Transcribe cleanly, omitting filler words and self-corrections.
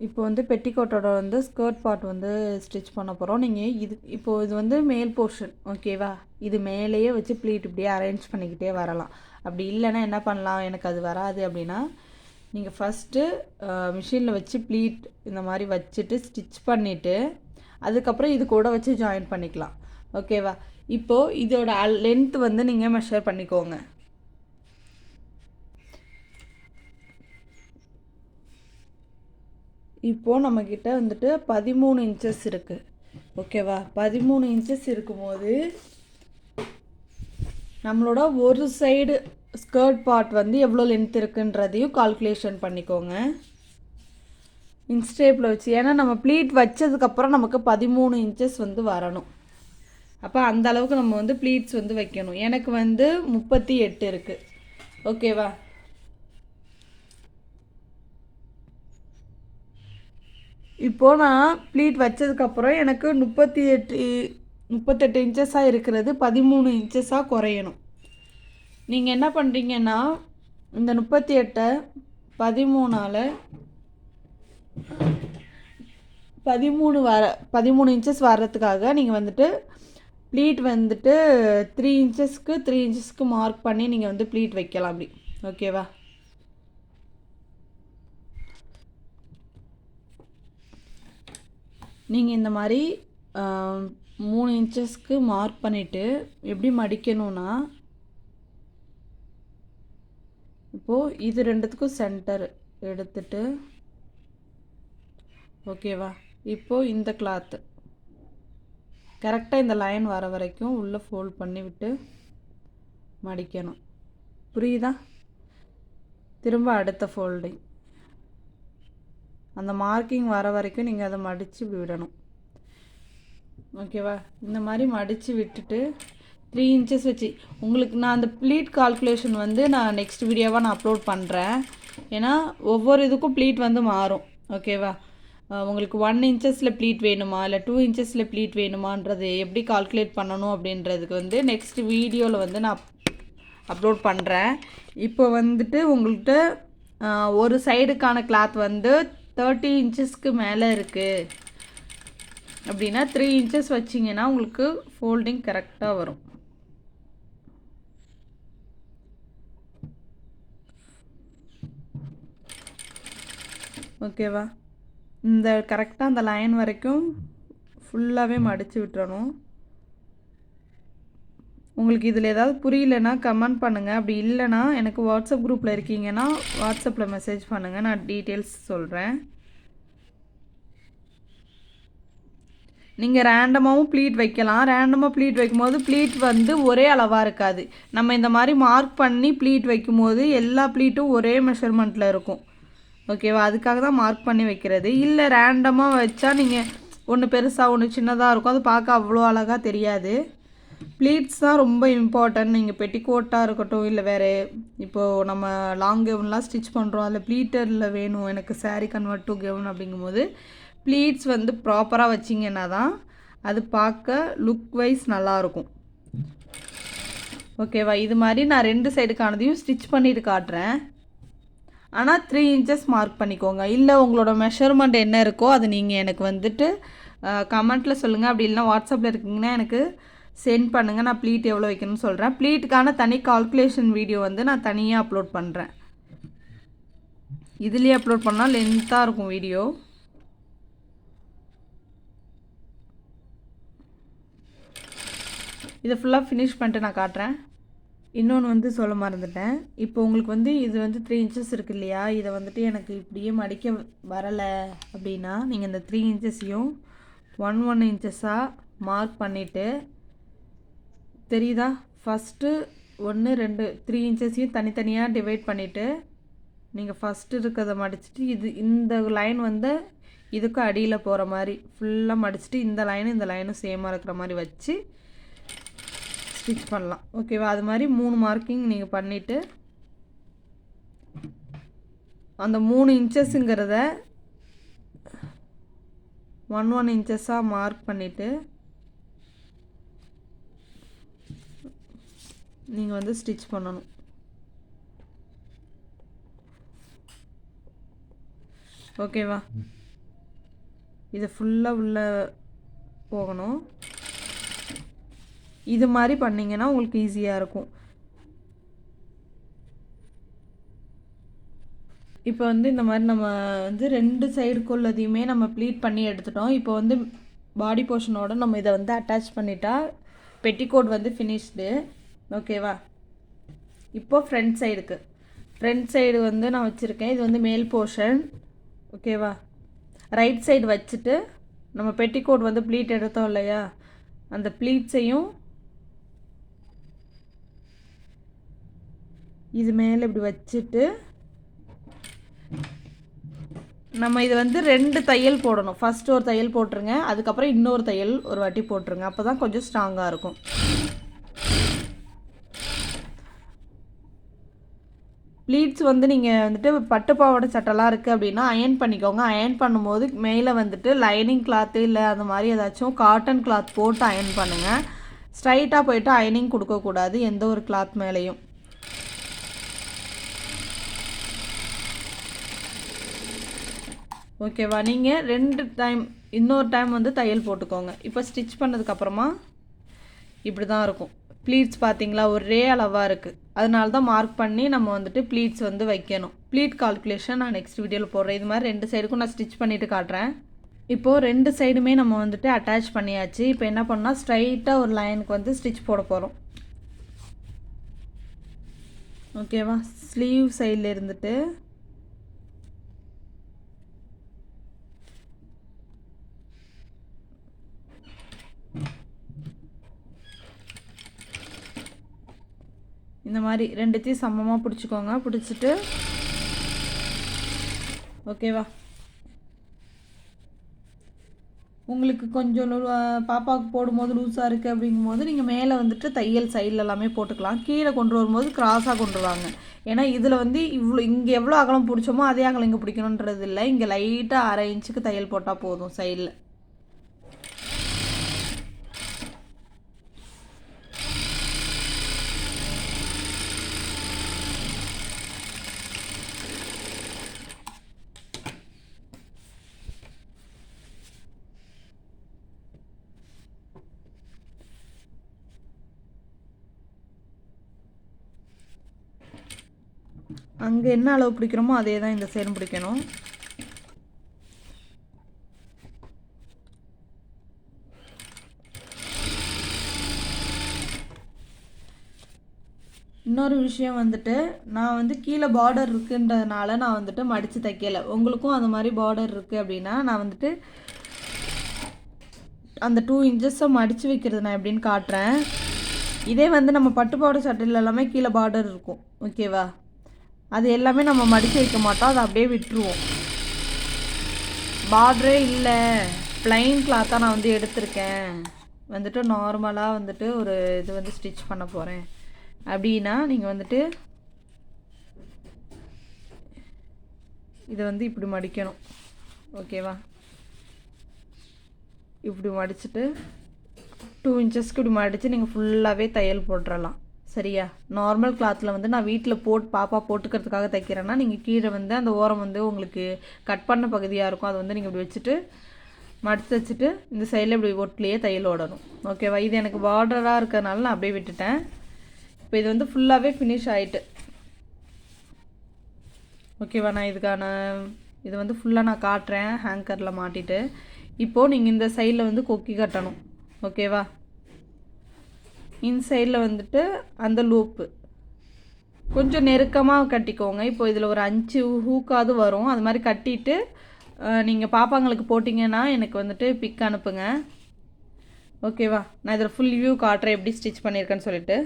இப்போ வந்து பெட்டிக்கோட்டோட வந்து ஸ்கர்ட் பார்ட் வந்து ஸ்டிச் பண்ண போகிறோம். நீங்கள் இது வந்து மேல் போர்ஷன் ஓகேவா? இது மேலேயே வச்சு ப்ளீட் இப்படியே அரேஞ்ச் பண்ணிக்கிட்டே வரலாம். அப்படி இல்லைன்னா என்ன பண்ணலாம், எனக்கு அது வராது அப்படின்னா நீங்கள் ஃபஸ்ட்டு மிஷினில் வச்சு ப்ளீட் இந்த மாதிரி வச்சுட்டு ஸ்டிச் பண்ணிவிட்டு அதுக்கப்புறம் இது கூட வச்சு ஜாயின் பண்ணிக்கலாம். ஓகேவா? இப்போது இதோட லென்த் வந்து நீங்கள் மெஷர் பண்ணிக்கோங்க. இப்போது நம்மக்கிட்ட வந்துட்டு 13 இன்ச்சஸ் இருக்குது. ஓகேவா? 13 இன்ச்சஸ் இருக்கும்போது நம்மளோட ஒரு சைடு ஸ்கர்ட் பார்ட் வந்து எவ்வளோ லென்த் இருக்குன்றதையும் கால்குலேஷன் பண்ணிக்கோங்க இன்ஸ்டேப்பில் வச்சு. ஏன்னா நம்ம ப்ளீட் வச்சதுக்கப்புறம் நமக்கு 13 இன்ச்சஸ் வந்து வரணும். அப்போ அந்த அளவுக்கு நம்ம வந்து ப்ளீட்ஸ் வந்து வைக்கணும். எனக்கு வந்து 38 இருக்குது. ஓகேவா? இப்போது நான் ப்ளீட் வச்சதுக்கப்புறம் எனக்கு 38 இன்ச்சஸாக இருக்கிறது 13 இன்ச்சஸாக குறையணும். நீங்கள் என்ன பண்ணுறீங்கன்னா இந்த 38 13ஆல் 13 இன்ச்சஸ் வர்றதுக்காக நீங்கள் வந்துட்டு ப்ளீட் வந்துட்டு 3 இன்ச்சஸ்க்கு மார்க் பண்ணி நீங்கள் வந்து ப்ளீட் வைக்கலாம் அப்படி. ஓகேவா? நீங்கள் இந்த மாதிரி 3 இன்ச்சஸ்க்கு மார்க் பண்ணிவிட்டு எப்படி மடிக்கணும்னா, இப்போது இது ரெண்டுத்துக்கும் சென்டர் எடுத்துட்டு ஓகேவா? இப்போது இந்த கிளாத்து கரெக்டாக இந்த லைன் வர வரைக்கும் உள்ளே ஃபோல்ட் பண்ணி விட்டு மடிக்கணும். புரியுதா? திரும்ப அடுத்த ஃபோல்டிங் அந்த மார்க்கிங் வர வரைக்கும் நீங்கள் அதை மடித்து விடணும். ஓகேவா? இந்த மாதிரி மடித்து விட்டுட்டு 3 இன்ச்சஸ் வச்சு உங்களுக்கு நான் அந்த ப்ளீட் கால்குலேஷன் வந்து நான் நெக்ஸ்ட் வீடியோவாக நான் அப்லோட் பண்ணுறேன். ஏன்னா ஒவ்வொரு இதுக்கும் ப்ளீட் வந்து மாறும். ஓகேவா? உங்களுக்கு 1 இன்ச்சஸில் ப்ளீட் வேணுமா இல்லை 2 இன்ச்சஸில் ப்ளீட் வேணுமான்றது எப்படி கால்குலேட் பண்ணணும் அப்படின்றதுக்கு வந்து நெக்ஸ்ட் வீடியோவில் வந்து நான் அப்லோட் பண்ணுறேன். இப்போ வந்துட்டு உங்கள்கிட்ட ஒரு சைடுக்கான கிளாத் வந்து 30 இன்ச்சஸ்க்கு மேலே இருக்குது அப்படின்னா 3 இன்ச்சஸ் வச்சிங்கன்னா உங்களுக்கு ஃபோல்டிங் கரெக்டாக வரும். ஓகேவா? இந்த கரெக்டாக அந்த லைன் வரைக்கும் ஃபுல்லாகவே மடித்து விட்டுறணும். உங்களுக்கு இதில் ஏதாவது புரியலன்னா கமெண்ட் பண்ணுங்கள். அப்படி இல்லைன்னா எனக்கு வாட்ஸ்அப் குரூப்பில் இருக்கீங்கன்னா வாட்ஸ்அப்பில் மெசேஜ் பண்ணுங்கள், நான் டீட்டெயில்ஸ் சொல்கிறேன். நீங்கள் ரேண்டமாகவும் ப்ளீட் வைக்கலாம். ரேண்டமாக ப்ளீட் வைக்கும்போது ப்ளீட் வந்து ஒரே அளவாக இருக்காது. நம்ம இந்த மாதிரி மார்க் பண்ணி ப்ளீட் வைக்கும்போது எல்லா ப்ளீட்டும் ஒரே மெஷர்மெண்ட்டில் இருக்கும். ஓகேவா? அதுக்காக தான் மார்க் பண்ணி வைக்கிறது. இல்லை ரேண்டமாக வச்சா நீங்கள் ஒன்று பெருசாக ஒன்று சின்னதாக இருக்கும், அது பார்க்க அவ்வளோ அழகாக தெரியாது. ப்ளீட்ஸ் தான் ரொம்ப இம்பார்ட்டன்ட். நீங்கள் பெட்டிக்கோட்டாக இருக்கட்டும் இல்லை வேறு இப்போது நம்ம லாங் கவுன்லாம் ஸ்டிச் பண்ணுறோம், அதில் ப்ளீட்டரில் வேணும் எனக்கு சாரீ கன்வெர்ட் டு கவுன் அப்படிங்கும்போது ப்ளீட்ஸ் வந்து ப்ராப்பராக வச்சிங்கன்னா தான் அது பார்க்க லுக் வைஸ் நல்லாயிருக்கும். ஓகேவா? இது மாதிரி நான் 2 சைடுக்கானதையும் ஸ்டிச் பண்ணிவிட்டு காட்டுறேன். ஆனால் 3 இன்ச்சஸ் மார்க் பண்ணிக்கோங்க. இல்லை உங்களோட மெஷர்மெண்ட் என்ன இருக்கோ அது நீங்கள் எனக்கு வந்துட்டு கமெண்ட்டில் சொல்லுங்கள். அப்படி இல்லைனா வாட்ஸ்அப்பில் இருக்கீங்கன்னா எனக்கு சென்ட் பண்ணுங்கள். நான் ப்ளீட் எவ்வளோ வைக்கணும்னு சொல்கிறேன். ப்ளீட்டுக்கான தனி கால்குலேஷன் வீடியோ வந்து நான் தனியாக அப்லோட் பண்ணுறேன். இதுலேயே அப்லோட் பண்ணால் லென்த்தாக இருக்கும் வீடியோ. இதை ஃபுல்லாக ஃபினிஷ் பண்ணிட்டு நான் காட்டுறேன். இன்னொன்று வந்து சொல்ல மறந்துட்டேன். இப்போ உங்களுக்கு வந்து இது வந்து 3 இன்ச்சஸ் இருக்குது இல்லையா? இதை வந்துட்டு எனக்கு இப்படியே மடிக்க வரலை அப்படின்னா நீங்கள் இந்த 3 இன்ச்சஸையும் 1 இன்ச்சஸாக மார்க் பண்ணிவிட்டு, தெரியுதா? ஃபஸ்ட்டு 1 2 3 இன்ச்சஸையும் தனித்தனியாக டிவைட் பண்ணிவிட்டு நீங்கள் ஃபஸ்ட்டு இருக்கிறத மடிச்சுட்டு இந்த லைன் வந்து இதுக்கும் அடியில் போகிற மாதிரி ஃபுல்லாக மடிச்சுட்டு இந்த லைனும் சேமாக இருக்கிற மாதிரி வச்சு ஸ்டிச் பண்ணலாம். ஓகேவா? அது மாதிரி 3 மார்க்கிங் நீங்கள் பண்ணிவிட்டு அந்த 3 இன்ச்சஸுங்கிறத 1 இன்ச்சஸாக மார்க் பண்ணிவிட்டு நீங்கள் வந்து ஸ்டிச் பண்ணணும். ஓகேவா? இது ஃபுல்லாக உள்ள போகணும். இது மாதிரி பண்ணிங்கன்னா உங்களுக்கு ஈஸியாக இருக்கும். இப்போ வந்து இந்த மாதிரி நம்ம வந்து 2 சைடுக்குள்ளதையுமே நம்ம ப்ளீட் பண்ணி எடுத்துட்டோம். இப்போ வந்து பாடி போர்ஷனோட நம்ம இதை வந்து அட்டாச் பண்ணிட்டா பெட்டிகோட் வந்து ஃபினிஷ்டு. ஓகேவா? இப்போ ஃப்ரண்ட் சைடு வந்து நான் வச்சுருக்கேன். இது வந்து மேல் போர்ஷன். ஓகேவா? ரைட் சைடு வச்சுட்டு நம்ம பெட்டிகோட் வந்து ப்ளீட் எடுத்தோம் இல்லையா, அந்த ப்ளீட்ஸையும் இது மேலே இப்படி வச்சுட்டு நம்ம இது வந்து 2 தையல் போடணும். ஃபஸ்ட்டு ஒரு தையல் போட்டுருங்க, அதுக்கப்புறம் இன்னொரு தையல் ஒரு வாட்டி போட்டுருங்க. அப்போ தான் கொஞ்சம் ஸ்ட்ராங்காக இருக்கும். ப்ளீட்ஸ் வந்து நீங்கள் வந்துட்டு பட்டு பாவாடை சட்டைலாம் இருக்குது அப்படின்னா அயர்ன் பண்ணிக்கோங்க. அயர்ன் பண்ணும்போது மேலே வந்துட்டு லைனிங் கிளாத்து இல்லை அந்த மாதிரி ஏதாச்சும் காட்டன் கிளாத் போட்டு அயர்ன் பண்ணுங்கள். ஸ்ட்ரைட்டாக போய்ட்டு அயனிங் கொடுக்கக்கூடாது எந்த ஒரு கிளாத் மேலேயும். ஓகேவா? நீங்கள் 2 டைம் இன்னொரு டைம் வந்து தையல் போட்டுக்கோங்க. இப்போ ஸ்டிச் பண்ணதுக்கப்புறமா இப்படி தான் இருக்கும். ப்ளீட்ஸ் பார்த்தீங்களா ஒரே அளவாக இருக்குது. அதனால தான் மார்க் பண்ணி நம்ம வந்துட்டு ப்ளீட்ஸ் வந்து வைக்கணும். ப்ளீட் கால்குலேஷன் நான் நெக்ஸ்ட் வீடியோவில் போடுறேன். இது மாதிரி 2 சைடுக்கும் நான் ஸ்டிச் பண்ணிவிட்டு காட்டுறேன். இப்போது 2 சைடுமே நம்ம வந்துட்டு அட்டாச் பண்ணியாச்சு. இப்போ என்ன பண்ணால் ஸ்ட்ரைட்டாக ஒரு லைனுக்கு வந்து ஸ்டிச் போட போகிறோம். ஓகேவா? ஸ்லீவ் சைடில் இருந்துட்டு இந்த மாதிரி 2த்தையும் சமமாக பிடிச்சிக்கோங்க. பிடிச்சிட்டு ஓகேவா? உங்களுக்கு கொஞ்சம் பாப்பாவுக்கு போடும்போது லூஸாக இருக்குது அப்படிங்கும்போது நீங்கள் மேலே வந்துட்டு தையல் சைடில் எல்லாமே போட்டுக்கலாம். கீழே கொண்டு வரும்போது கிராஸாக கொண்டு வருவாங்க. ஏன்னா இதில் வந்து இங்கே எவ்வளோ அகலம் பிடிச்சோமோ அதே அகலம் இங்கே பிடிக்கணுன்றது இல்லை. இங்கே லைட்டாக 1/2 இன்ச்சுக்கு தையல் போட்டால் போதும் சைடில். அங்கே என்ன அளவு பிடிக்கிறோமோ அதே தான் இந்த சைடும் பிடிக்கணும். இன்னொரு விஷயம் வந்துட்டு நான் வந்து கீழே பார்டர் இருக்குன்றதுனால நான் வந்துட்டு மடித்து தைக்கலை. உங்களுக்கும் அந்த மாதிரி பார்டர் இருக்குது அப்படின்னா நான் வந்துட்டு அந்த 2 இன்ச்சஸை மடித்து வைக்கிறது நான் எப்படின்னு காட்டுறேன். இதே வந்து நம்ம பட்டு பாவாடை சட்டையில் எல்லாமே கீழே பார்டர் இருக்கும். ஓகேவா? அது எல்லாமே நம்ம மடித்து வைக்க மாட்டோம், அதை அப்படியே விட்டுருவோம். பார்டரே இல்லை, ப்ளைன் கிளாத்தாக நான் வந்து எடுத்திருக்கேன், வந்துட்டு நார்மலாக வந்துட்டு ஒரு இது வந்து ஸ்டிச் பண்ண போகிறேன் அப்படின்னா நீங்கள் வந்துட்டு இதை வந்து இப்படி மடிக்கணும். ஓகேவா? இப்படி மடிச்சுட்டு 2 இன்ச்சஸ்க்கு இப்படி மடித்து நீங்கள் ஃபுல்லாகவே தையல் போட்டுடலாம். சரியா? நார்மல் கிளாத்தில் வந்து நான் வீட்டில் பாப்பா போட்டுக்கிறதுக்காக தைக்கிறேன்னா நீங்கள் கீழே வந்து அந்த ஓரம் வந்து உங்களுக்கு கட் பண்ண பகுதியாக இருக்கும், அதை வந்து நீங்கள் இப்படி வச்சுட்டு மடித்து வச்சுட்டு இந்த சைடில் இப்படி ஒட்டிலேயே தையல் ஓடணும். ஓகேவா? இது எனக்கு பார்டராக இருக்கிறதுனால நான் அப்படியே விட்டுட்டேன். இப்போ இது வந்து ஃபுல்லாகவே ஃபினிஷ் ஆகிட்டு. ஓகேவா? நான் இது வந்து ஃபுல்லாக நான் காட்டுறேன் ஹேங்கரில் மாட்டிட்டு. இப்போது நீங்கள் இந்த சைடில் வந்து கொக்கி கட்டணும். ஓகேவா? இன்சைடில் வந்துட்டு அந்த லூப்பு கொஞ்சம் நெருக்கமாக கட்டிக்கோங்க. இப்போ இதில் ஒரு 5 ஹூக்காவது வரும். அது மாதிரி கட்டிட்டு நீங்கள் பாப்பாங்களுக்கு போட்டிங்கன்னா எனக்கு வந்துட்டு பிக் அனுப்புங்க. ஓகேவா? நான் இதில் ஃபுல் வியூ காட்டுறேன் எப்படி ஸ்டிச் பண்ணியிருக்கேன்னு சொல்லிட்டு.